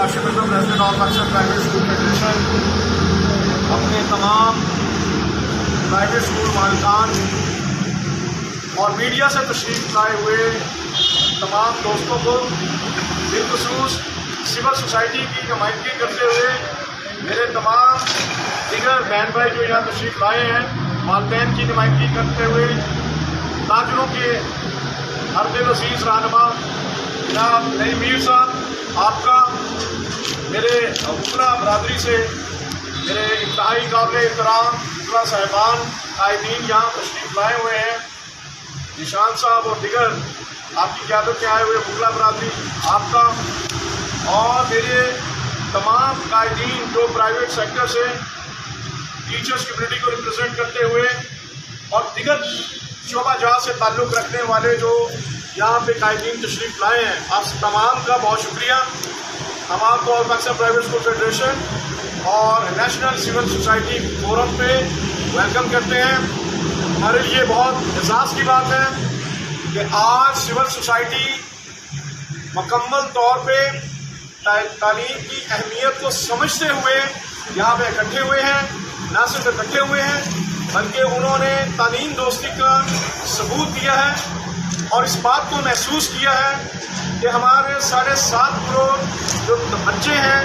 Kashif Mirza president of اکثر private school federation اپنے تمام پرائیویٹ اسکول مالکان اور میڈیا سے تشریف لائے ہوئے تمام دوستوں کو بالخصوص سول سوسائٹی کی نمائندگی کرتے ہوئے میرے تمام دیگر بہن بھائی جو یہاں تشریف لائے ہیں والدین کی نمائندگی کرتے ہوئے تاجروں کے ہر دل عزیز رہنما جناب نعیم میر صاحب آپ کا میرے وکلا برادری سے میرے انتہائی قابل احترام وکلا صاحبان قائدین یہاں تشریف لائے ہوئے ہیں نشان صاحب اور دیگر آپ کی قیادت میں آئے ہوئے وکلا برادری آپ کا اور میرے تمام قائدین جو پرائیویٹ سیکٹر سے ٹیچرس کمیونٹی کو ریپرزینٹ کرتے ہوئے اور دیگر شعبہ جات سے تعلق رکھنے والے جو یہاں پہ قائدین تشریف لائے ہیں آپ تمام کا بہت شکریہ. ہم آپ کو آل پاکستان پرائیویٹ اسکول فیڈریشن اور نیشنل سول سوسائٹی فورم پہ ویلکم کرتے ہیں. ہمارے لیے بہت اعزاز کی بات ہے کہ آج سول سوسائٹی مکمل طور پہ تعلیم کی اہمیت کو سمجھتے ہوئے یہاں پہ اکٹھے ہوئے ہیں. نہ صرف اکٹھے ہوئے ہیں بلکہ انہوں نے تعلیم دوستی کا ثبوت دیا ہے اور اس بات کو محسوس کیا ہے کہ ہمارے 7.5 کروڑ جو بچے ہیں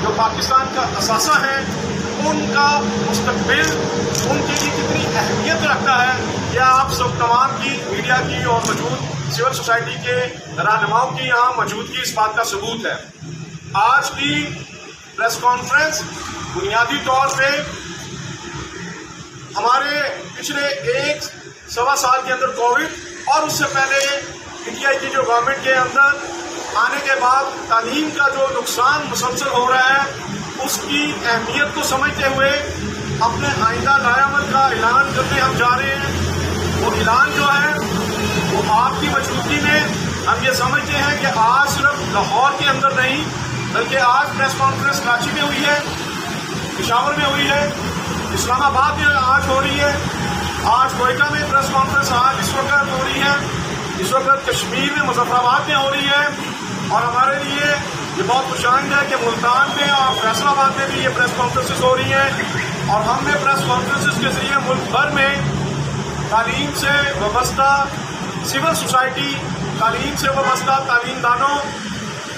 جو پاکستان کا اثاثہ ہیں ان کا مستقبل ان کے لیے کتنی اہمیت رکھتا ہے. یہ آپ سب تمام کی میڈیا کی اور موجود سول سوسائٹی کے رہنماؤں کی یہاں موجودگی اس بات کا ثبوت ہے. آج کی پریس کانفرنس بنیادی طور پہ ہمارے پچھلے 1.25 سال کے اندر کووڈ اور اس سے پہلے انڈیا کی جو گورنمنٹ کے اندر آنے کے بعد تعلیم کا جو نقصان مسلسل ہو رہا ہے اس کی اہمیت کو سمجھتے ہوئے اپنے آئندہ نئے عمل کا اعلان کرنے ہم جا رہے ہیں. وہ اعلان جو ہے وہ آپ کی موجودگی میں ہم یہ سمجھتے ہیں کہ آج صرف لاہور کے اندر نہیں بلکہ آج پریس کانفرنس کراچی میں ہوئی ہے, پشاور میں ہوئی ہے, اسلام آباد میں آج ہو رہی ہے, آج کوئٹہ میں پریس کانفرنس آج اس وقت ہو رہی ہے, اس وقت کشمیر میں مظفر آباد میں ہو رہی ہے اور ہمارے لیے یہ بہت خوشامد ہے کہ ملتان میں اور فیصل آباد میں بھی یہ پریس کانفرنسز ہو رہی ہیں اور ہم نے پریس کانفرنسز کے ذریعے ملک بھر میں تعلیم سے وابستہ سول سوسائٹی, تعلیم سے وابستہ تعلیم دانوں,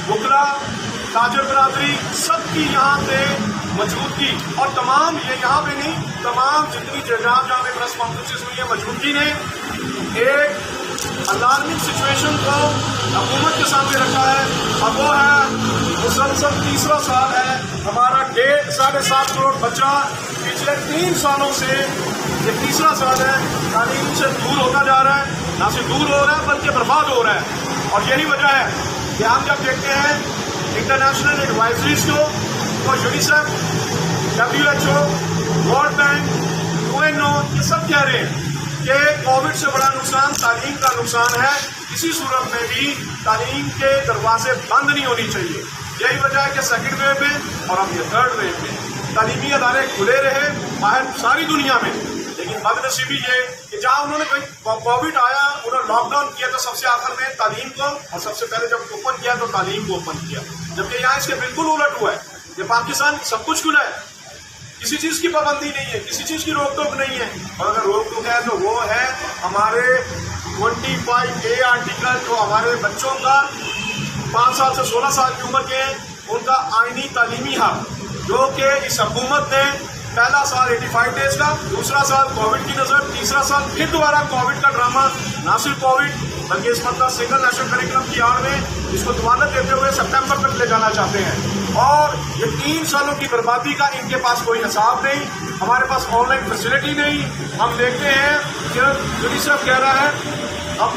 وکلا, تاجر برادری سب کی یہاں پہ موجودگی اور تمام یہ یہاں پہ نہیں تمام جتنی جہاں پہ پریس کانفرنسز ہوئی ہیں موجودگی نے ایک الارمنگ سچویشن کو حکومت کے سامنے رکھا ہے. اب وہ ہے مسلسل تیسرا سال ہے ہمارا 7.5 کروڑ بچہ پچھلے 3 سالوں سے یہ تیسرا سال ہے تعلیم سے دور ہوتا جا رہا ہے. نہ صرف دور ہو رہا ہے بلکہ برباد ہو رہا ہے اور یہی وجہ ہے کہ ہم جب دیکھتے ہیں انٹرنیشنل ایڈوائزریز کو UNICEF, WHO, world bank, UNO یہ سب کہہ رہے ہیں کہ کووڈ سے بڑا نقصان تعلیم کا نقصان ہے. کسی صورت میں بھی تعلیم کے دروازے بند نہیں ہونی چاہیے. یہی وجہ ہے کہ سیکنڈ ویو میں اور اب یہ تھرڈ ویو میں تعلیمی ادارے کھلے رہے باہر ساری دنیا میں, لیکن بد نصیبی یہ کہ جہاں انہوں نے کووڈ آیا انہوں نے لاک ڈاؤن کیا تو سب سے آخر میں تعلیم کو اور سب سے پہلے جب اوپن کیا تو تعلیم کو اوپن کیا, جبکہ یہاں اس کے بالکل الٹ ہوا ہے. یہ پاکستان سب کچھ کھلا ہے, کسی چیز کی پابندی نہیں ہے, کسی چیز کی روک ٹوک نہیں ہے. اور اگر روک ٹوک ہے تو وہ ہے ہمارے 25A آرٹیکل جو ہمارے بچوں کا 5 سال سے 16 سال کی عمر کے ہیں ان کا آئینی تعلیمی حق جو کہ اس حکومت نے پہلا سال 85 ڈیز کا, دوسرا سال کووڈ کی نظر, تیسرا سال پھر دوبارہ کووڈ کا ڈرامہ, نہ صرف کووڈ بلکہ اس مرتبہ سنگل نیشنل کریکولم کی آڑ میں اس کو دوبارہ دیتے ہوئے سپٹمبر تک لے جانا چاہتے ہیں. اور یہ 3 سالوں کی بربادی کا ان کے پاس کوئی حساب نہیں. ہمارے پاس آن لائن فیسلٹی نہیں. ہم دیکھتے ہیں کہ یونیسیف کہہ رہا ہے, اب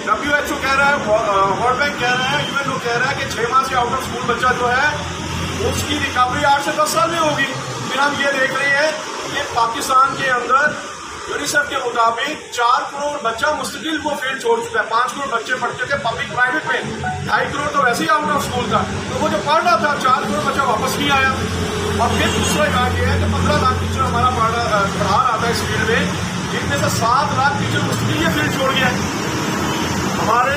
WHO کہہ رہا ہے, ورلڈ بینک کہہ رہا ہے, UNO کہہ رہا ہے کہ 6 ماہ سے آؤٹ آف اسکول بچہ جو ہے اس کی ریکوری 8 سے 10 سال میں ہوگی. پھر ہم یہ دیکھ رہے ہیں کہ پاکستان کے اندر یونیسیف کے مطابق 4 کروڑ بچہ مستقل وہ فیلڈ چھوڑ چکا ہے. 5 کروڑ بچے پڑھتے تھے پبلک پرائیویٹ میں, 2.5 کروڑ تو ویسے ہی آؤٹ آف اسکول تھا. تو وہ جو پڑھ رہا تھا 4 کروڑ بچہ واپس نہیں آیا. اور پھر دوسرا کام یہ ہے کہ 15 لاکھ ٹیچر ہمارا پڑھا رہا تھا اس فیلڈ میں, جن میں سے 7 لاکھ ٹیچر مستقل یہ فیلڈ چھوڑ گیا ہے. ہمارے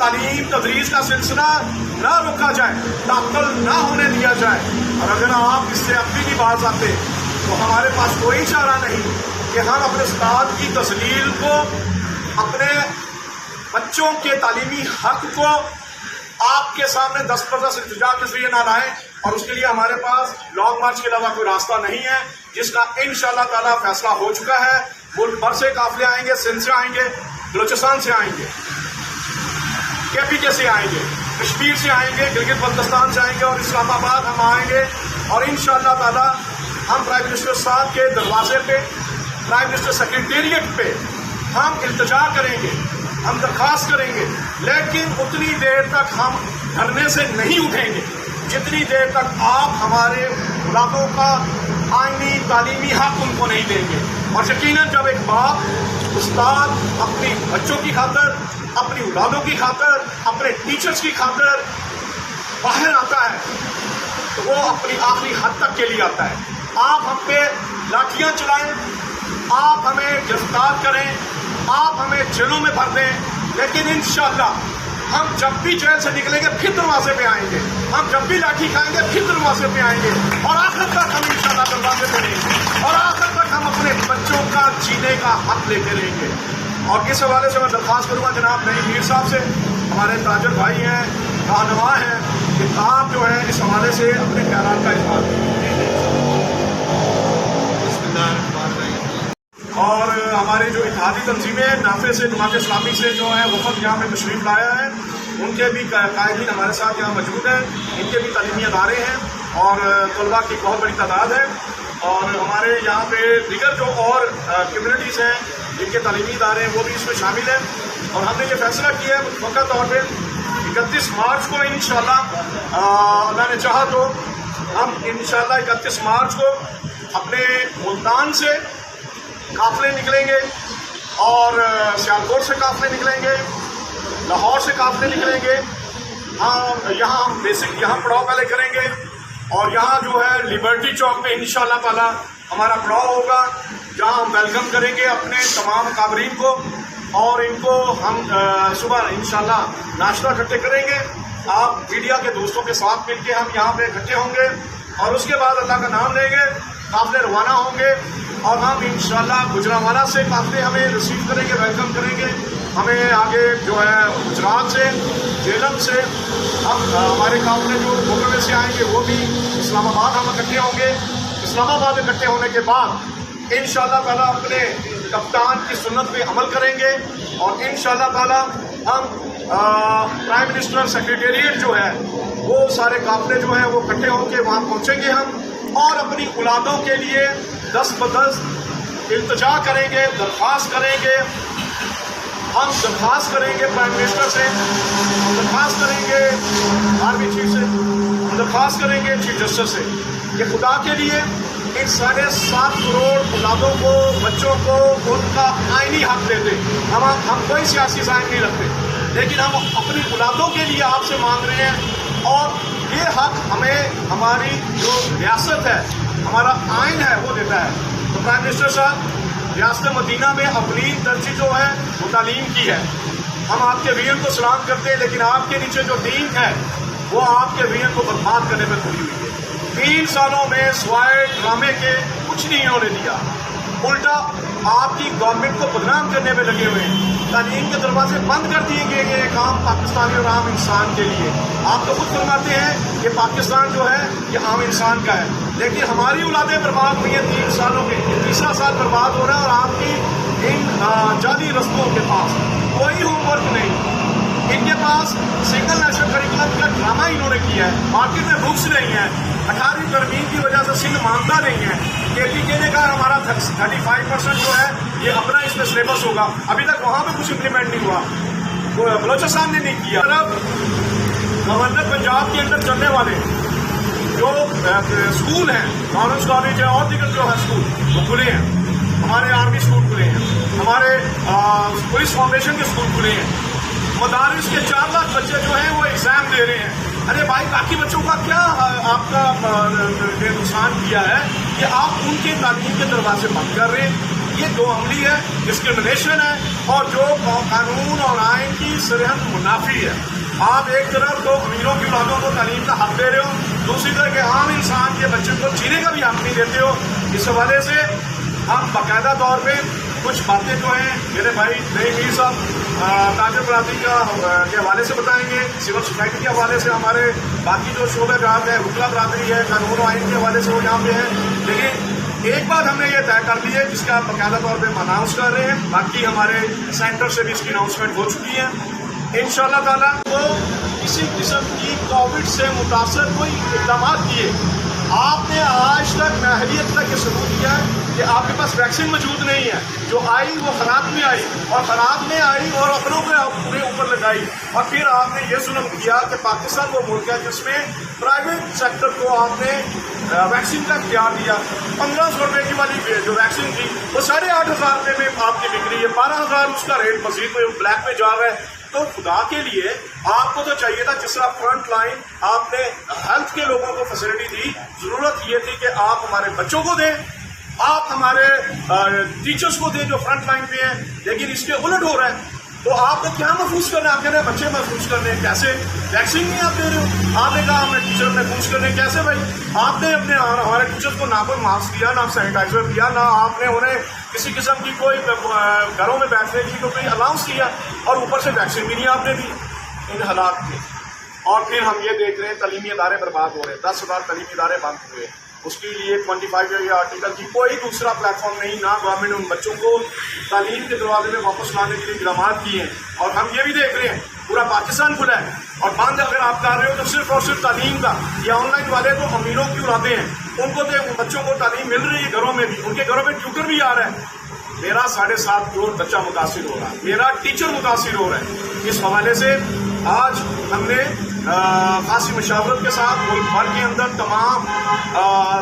تعلیم تدریس کا سلسلہ نہ روکا جائے، تعطل نہ ہونے دیا جائے. اور اگر آپ اس سے اب بھی نہیں باز آتے تو ہمارے پاس کوئی چارہ نہیں کہ ہم اپنے استاد کی تذلیل کو، اپنے بچوں کے تعلیمی حق کو آپ کے سامنے دستبردست التجا کے ذریعے نہ لائیں. اور اس کے لیے ہمارے پاس لانگ مارچ کے علاوہ کوئی راستہ نہیں ہے، جس کا انشاءاللہ تعالی فیصلہ ہو چکا ہے. ملک بھر سے قافلے آئیں گے، سندھ سے آئیں گے، بلوچستان سے آئیں گے، KPK سے آئیں گے، کشمیر سے آئیں گے، گلگت بلتستان سے آئیں گے، اور اسلام آباد ہم آئیں گے. اور انشاءاللہ تعالی ہم پرائم منسٹر صاحب کے دروازے پہ، پرائم منسٹر سیکریٹریٹ پہ ہم التجا کریں گے، ہم درخواست کریں گے. لیکن اتنی دیر تک ہم دھرنے سے نہیں اٹھیں گے جتنی دیر تک آپ ہمارے اولادوں کا آئینی تعلیمی حق ان کو نہیں دیں گے. اور یقیناً جب ایک باپ، استاد اپنی بچوں کی خاطر، اپنی اولادوں کی خاطر، اپنے ٹیچرز کی خاطر باہر آتا ہے تو وہ اپنی آخری حد تک کے لیے آتا ہے. آپ ہم پہ لاٹھیاں چلائیں، آپ ہمیں گرفتار کریں، آپ ہمیں جیلوں میں بھر دیں، لیکن انشاءاللہ ہم جب بھی جیل سے نکلیں گے پھر دروازے پہ آئیں گے. ہم جب بھی لاٹھی کھائیں گے پھر دروازے پہ آئیں گے، اور آخر تک ہم انشاءاللہ دروازے پہ رہیں گے، اور آخر تک ہم اپنے بچوں کا جینے کا حق لے کے رہیں گے. اور اس حوالے سے میں درخواست کروں گا جناب نئی میر صاحب سے، ہمارے تاجر بھائی ہیں، رہنما ہیں، کہ آپ جو ہے اس حوالے سے اپنے خیالات کا اظہار کریں. اور ہماری جو اتحادی تنظیمیں نافع سے، جماعت اسلامی سے جو ہے وفد یہاں پہ تشریف لایا ہے، ان کے بھی قائدین ہمارے ساتھ یہاں موجود ہیں. ان کے بھی تعلیمی ادارے ہیں اور طلباء کی بہت بڑی تعداد ہے. اور ہمارے یہاں پہ دیگر جو اور کمیونٹیز ہیں جن کے تعلیمی ادارے ہیں وہ بھی اس میں شامل ہیں. اور ہم نے یہ فیصلہ کیا ہے متوقع طور پہ 31 مارچ کو انشاءاللہ اللہ نے چاہا تو ہم انشاءاللہ 31 مارچ کو اپنے ملتان سے قافلے نکلیں گے، اور سیالکوٹ سے قافلے نکلیں گے، لاہور سے قافلے نکلیں گے. یہاں ہم بیسک یہاں پڑاؤ پہلے کریں گے، اور یہاں جو ہے لبرٹی چوک پہ انشاءاللہ تعالی ہمارا پڑاؤ ہوگا، جہاں ہم ویلکم کریں گے اپنے تمام مقابرین کو. اور ان کو ہم صبح انشاءاللہ ناشتہ اکٹھے کریں گے. آپ میڈیا کے دوستوں کے ساتھ مل کے ہم یہاں پہ اکٹھے ہوں گے، اور اس کے بعد اللہ کا نام لیں گے، قافلے روانہ ہوں گے. اور ہم انشاءاللہ گجرانوالہ سے قافلے ہمیں ریسیو کریں گے، ویلکم کریں گے. ہمیں آگے جو ہے گجرات سے، جیلم سے ہمارے قافلے جو موٹر سے آئیں گے وہ بھی اسلام آباد ہم اکٹھے ہوں گے. اسلام آباد اکٹھے ہونے کے بعد انشاءاللہ تعالیٰ اپنے کپتان کی سنت پہ عمل کریں گے، اور انشاءاللہ تعالیٰ ہم پرائم منسٹر سیکریٹریٹ جو ہے وہ سارے قافلے جو ہیں وہ اکٹھے ہو کے وہاں پہنچیں گے ہم، اور اپنی اولادوں کے لیے دست بدست التجا کریں گے، درخواست کریں گے. ہم درخواست کریں گے پرائم منسٹر سے، ہم درخواست کریں گے آرمی چیف سے، ہم درخواست کریں گے چیف جسٹس سے کہ خدا کے لیے ان 7.5 کروڑ اولادوں کو، بچوں کو ان کا آئینی حق دے دیں. ہم کوئی سیاسی ذہن نہیں رکھتے، لیکن ہم اپنی اولادوں کے لیے آپ سے مانگ رہے ہیں. اور یہ حق ہمیں ہماری جو ریاست ہے، ہمارا آئین ہے وہ دیتا ہے. تو پرائم منسٹر صاحب، ریاست مدینہ میں اولین ترجیح جو ہے وہ تعلیم کی ہے. ہم آپ کے ویژن کو سلام کرتے ہیں، لیکن آپ کے نیچے جو ٹیم ہے وہ آپ کے ویژن کو برباد کرنے میں کھڑی ہوئی ہے. 3 سالوں میں سوائے ڈرامے کے کچھ نہیں ہونے دیا، الٹا آپ کی گورنمنٹ کو بدنام کرنے میں لگے ہوئے ہیں. تعلیم کے دروازے بند کر دیے گئے یہ کام پاکستانی اور عام انسان کے لیے. آپ تو خود فرماتے ہیں کہ پاکستان جو ہے یہ عام انسان کا ہے، لیکن ہماری اولادیں برباد ہوئی ہیں 3 سالوں میں. یہ تیسرا سال برباد ہو رہا ہے، اور آپ کی ان جعلی رسموں کے پاس کوئی ہوم ورک نہیں. ان کے پاس سنگل نیشنل کریکولم کا ڈرامہ انہوں نے کیا ہے. مارکیٹ میں بکس نہیں ہیں، 18ویں ترمیم کی وجہ سے سندھ مانتا نہیں ہے. KPK نے کہا ہمارا 35% جو ہے یہ اپنا اس میں سلیبس ہوگا. ابھی تک وہاں پہ کچھ امپلیمنٹ نہیں ہوا، بلوچستان نے نہیں کیا. گورنر پنجاب کے اندر چلنے والے جو اسکول ہیں، لارنس کالج ہے اور دیگر جو ہے اسکول وہ کھلے ہیں. ہمارے آرمی اسکول کھلے ہیں، ہمارے پولیس فاؤنڈیشن کے اسکول کھلے ہیں. مدارس کے 4 لاکھ بچے جو ہیں وہ ایگزام دے رہے ہیں. ارے بھائی، باقی بچوں کا کیا آپ کا نقصان کیا ہے کہ آپ ان کے تعلیم کے دروازے بند کر رہے ہیں؟ یہ دو عملی ہے، ڈسکرمنیشن ہے اور جو قانون اور آئین کی سرحد منافی ہے. آپ ایک طرف تو امیروں کی اولادوں کو تعلیم کا حق دے رہے ہو، دوسری طرف کہ عام انسان کے بچوں کو جینے کا بھی حق نہیں دیتے ہو. اس حوالے سے ہم باقاعدہ طور پہ کچھ باتیں جو ہیں میرے بھائی نئی میر صاحب تاجر برادری کے حوالے سے بتائیں گے، سول سوسائٹی کے حوالے سے ہمارے باقی جو شعبہ جات ہے، وکلا برادری ہے، قانون و آئین کے حوالے سے وہ یہاں پہ ہیں. لیکن ایک بات ہم نے یہ طے کر لی ہے جس کا باقاعدہ طور پہ ہم اناؤنس کر رہے ہیں، باقی ہمارے سینٹر سے بھی اس کی اناؤنسمنٹ ہو چکی ہے. انشاءاللہ تعالیٰ وہ کسی قسم کی کووڈ سے متاثر کوئی اقدامات کیے. آپ نے آج تک اہلیت تک یہ ثبوت دیا ہے کہ آپ کے پاس ویکسین موجود نہیں ہے. جو آئی وہ خراب میں آئی اور خراب میں آئی اور اپنوں پہ پورے اوپر لگائی. اور پھر آپ نے یہ ظلم کیا کہ پاکستان وہ ملک ہے جس میں پرائیویٹ سیکٹر کو آپ نے ویکسین کا اختیار دیا. 1500 روپے کی والی جو ویکسین تھی وہ 8,500 روپے میں آپ کی بک رہی ہے، 12,000 اس کا ریٹ مزید بلیک میں جا رہا ہے. تو خدا کے لیے آپ کو تو چاہیے تھا جس طرح فرنٹ لائن آپ نے ہیلتھ کے لوگوں کو فیسلٹی دی، ضرورت یہ تھی کہ آپ ہمارے بچوں کو دیں، آپ ہمارے ٹیچرز کو دیں جو فرنٹ لائن پہ ہیں. لیکن اس کے الٹ ہو رہا ہے. تو آپ نے کیا محفوظ کرنا ہے؟ آپ کہہ رہے ہیں بچے محفوظ کرنے، کیسے؟ ویکسین نہیں آپ دے رہے ہو. آپ نے کہا ہمیں ٹیچر محفوظ کرنے، کیسے بھائی؟ آپ نے اپنے ہمارے ٹیچرز کو نہ کوئی ماسک دیا، نہ سینیٹائزر دیا، نہ آپ نے انہیں کسی قسم کی کوئی گھروں میں بیٹھنے کی کوئی الاؤنس کیا، اور اوپر سے ویکسین بھی نہیں آپ نے دی ان حالات میں. اور پھر ہم یہ دیکھ رہے ہیں تعلیمی ادارے برباد ہو رہے ہیں، 10,000 تعلیمی ادارے بند ہوئے. اس کے لیے 25 آرٹیکل کی کوئی دوسرا پلیٹ فارم نہیں، نہ گورنمنٹ ان بچوں کو تعلیم کے دروازے میں واپس لانے کے لیے اقدامات کیے ہیں. اور ہم یہ بھی دیکھ رہے ہیں پورا پاکستان کھلا ہے، اور بند اگر آپ کر رہے ہو تو صرف اور صرف تعلیم کا. یہ آن لائن والے تو امیروں کی اولادیں ہیں، ان کو تو بچوں کو تعلیم مل رہی ہے گھروں میں بھی، ان کے گھروں میں ٹیوٹر بھی آ رہا ہے. میرا 7.5 کروڑ بچہ متاثر ہو رہا ہے، میرا ٹیچر متاثر ہو رہا ہے. اس حوالے سے آج ہم نے خاصی مشاورت کے ساتھ ملک بھر کے اندر تمام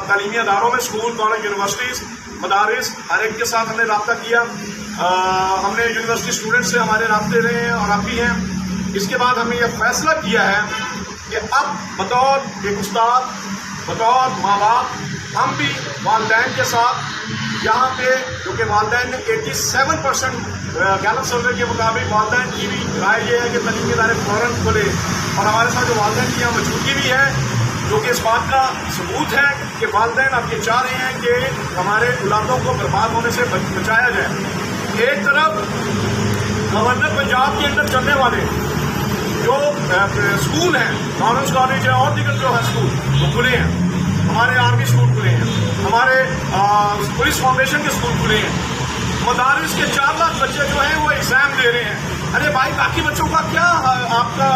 تعلیمی اداروں میں، اسکول، کالج، یونیورسٹیز، مدارس، ہر ایک کے ساتھ ہم نے رابطہ کیا. ہم نے یونیورسٹی اسٹوڈنٹ سے ہمارے رابطے رہے ہیں اور اب بھی ہیں. اس کے بعد ہم نے یہ فیصلہ کیا ہے کہ اب بطور ایک استاد، بطور ماں باپ، ہم بھی والدین کے ساتھ یہاں پہ، کیونکہ والدین نے 87% گیلپ سروے کے مطابق والدین کی بھی رائے یہ ہے کہ تعلیمی ادارے فوراً کھلے. اور ہمارے ساتھ جو والدین کی یہاں موجودگی بھی ہے جو کہ اس بات کا ثبوت ہے کہ والدین اب یہ چاہ رہے ہیں کہ ہمارے اولادوں کو برباد ہونے سے بچایا جائے. ایک طرف گورنر پنجاب کے اندر چلنے والے جو اسکول ہیں، لارنس کالج ہے اور دیگر جو ہے اسکول، وہ کھلے ہیں. ہمارے آرمی اسکول کھلے ہیں، ہمارے پولیس فاؤنڈیشن کے اسکول کھلے ہیں. مدارس کے 4 لاکھ بچے جو ہیں وہ ایگزام دے رہے ہیں. ارے بھائی، باقی بچوں کا کیا آپ کا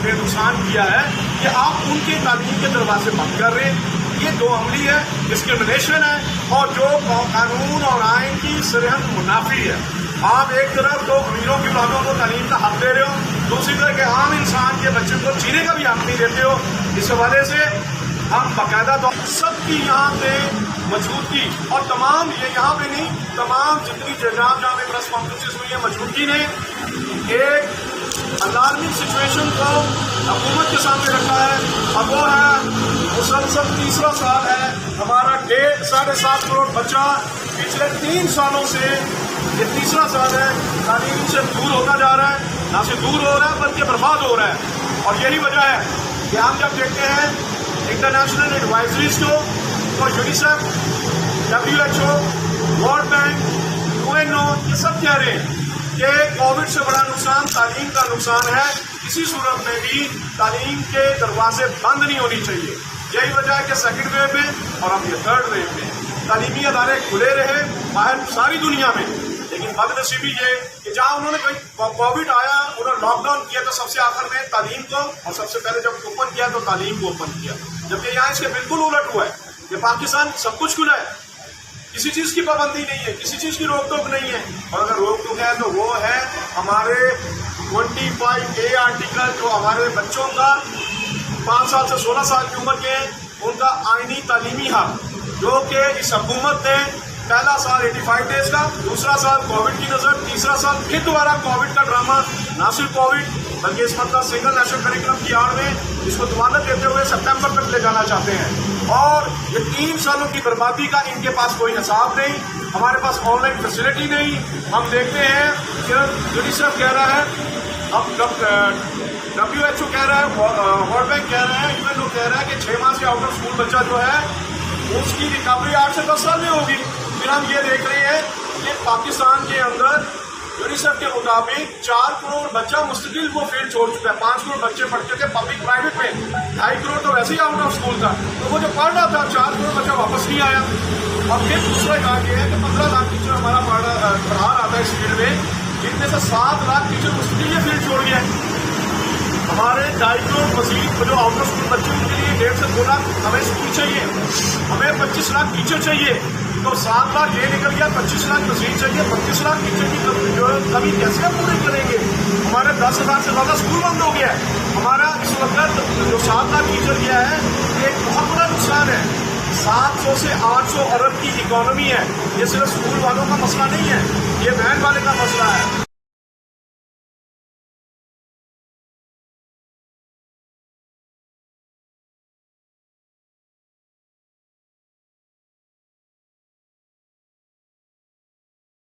نقصان کیا ہے کہ آپ ان کے تعلیم کے دروازے بند کر رہے ہیں؟ یہ دو عملی ہے، ڈسکرمنیشن ہے اور جو قانون اور آئین کی سرحد منافی ہے. آپ ایک طرف تو امیروں کی اولادوں کو تعلیم کا حق دے رہے ہو، دوسری طرف کہ عام انسان کے بچوں کو جینے کا بھی حق نہیں دیتے ہو. اس حوالے سے ہم باقاعدہ طور سب کی یہاں پہ موجودگی، اور تمام یہ یہاں پہ نہیں، تمام جتنی جہاں پہ پریس کانفرنسز ہوئی ہیں، موجودگی نے ایک الارمنگ سچویشن کو حکومت کے سامنے رکھا ہے. اور وہ ہے مسلسل تیسرا سال ہے ہمارا 7.5 کروڑ بچہ پچھلے 3 سالوں سے، یہ تیسرا سال ہے، تعلیم سے دور ہوتا جا رہا ہے. نہ صرف دور ہو رہا ہے بلکہ برباد ہو رہا ہے. اور یہی وجہ ہے کہ ہم جب دیکھتے ہیں انٹرنیشنل ایڈوائزریز کو، اور UNICEF, WHO، world bank, UNO، یہ سب کہہ رہے ہیں کہ کووڈ سے بڑا نقصان تعلیم کا نقصان ہے. کسی صورت میں بھی تعلیم کے دروازے بند نہیں ہونی چاہیے. یہی وجہ ہے کہ سیکنڈ ویو میں اور اب یہ تھرڈ ویو میں تعلیمی ادارے کھلے رہے باہر ساری دنیا میں. لیکن بد نصیبی یہ کہ جہاں انہوں نے کووڈ آیا، انہوں نے لاک ڈاؤن کیا تو سب سے آخر میں تعلیم کو، اور سب سے پہلے جب اوپن کیا تو تعلیم کو اوپن کیا. جبکہ یہاں اس کے بالکل الٹ ہوا ہے کہ پاکستان سب کچھ کھلا ہے، کسی چیز کی پابندی نہیں ہے، کسی چیز کی روک ٹوک نہیں ہے. اور اگر روک ٹوک ہے تو وہ ہے ہمارے 25A آرٹیکل، جو ہمارے بچوں کا 5 سال سے 16 سال کی عمر کے ہیں، ان کا آئینی تعلیمی حق، جو کہ اس حکومت نے پہلا سال 85 ڈیز کا، دوسرا سال کووڈ کی نظر، تیسرا سال پھر دوبارہ کووڈ کا ڈرامہ. نہ صرف کووڈ بلکہ اس مرتبہ سنگل نیشنل کریکولم کی آڑ میں اس کو ضمانت دیتے ہوئے سپٹمبر تک لے جانا چاہتے ہیں. اور یہ 3 سالوں کی بربادی کا ان کے پاس کوئی حساب نہیں. ہمارے پاس آن لائن فیسلٹی نہیں. ہم دیکھتے ہیں کہ یونیسیف کہہ رہا ہے, اب WHO کہہ رہا ہے, ورلڈ بینک کہہ رہا ہے, UN لوگ کہہ رہا ہے کہ 6 ماہ سے آؤٹ آف اسکول بچہ جو ہے اس کی ریکوری 8 سے 10 سال میں ہوگی. پھر ہم یہ دیکھ رہے ہیں کہ پاکستان کے اندر یونیسیف کے مطابق 4 کروڑ بچہ مستقل وہ فیلڈ چھوڑ چکا ہے. 5 کروڑ بچے پڑھتے تھے پبلک پرائیویٹ میں, 2.5 کروڑ تو ویسے ہی آؤٹ آف اسکول تھا. تو وہ جو پڑھ رہا تھا 4 کروڑ بچہ واپس نہیں آیا. اور پھر دوسرا کام یہ ہے کہ 15 لاکھ ٹیچر ہمارا پڑھا رہا تھا اس فیلڈ میں, جن میں سے 7 لاکھ ٹیچر مستقل یہ فیلڈ چھوڑ گیا ہے. ہمارے 2.5 کروڑ مزید جو آؤٹ آف اسکول بچے ان کے لیے 1.5 سے 2 لاکھ ہمیں اسکول چاہیے, ہمیں 25 لاکھ ٹیچر چاہیے. تو 7 لاکھ یہ نکل گیا, 25 لاکھ مزید چاہیے. 25 لاکھ ٹیچر کی جو کمی کیسے ہم پوری کریں گے؟ ہمارے 10,000 سے زیادہ اسکول بند ہو گیا ہے. ہمارا اس وقت جو 7 لاکھ ٹیچر گیا ہے یہ ایک بہت بڑا نقصان ہے. 700 سے 800 ارب کی اکانومی ہے. یہ صرف اسکول والوں کا مسئلہ نہیں ہے, یہ وین والے کا مسئلہ ہے.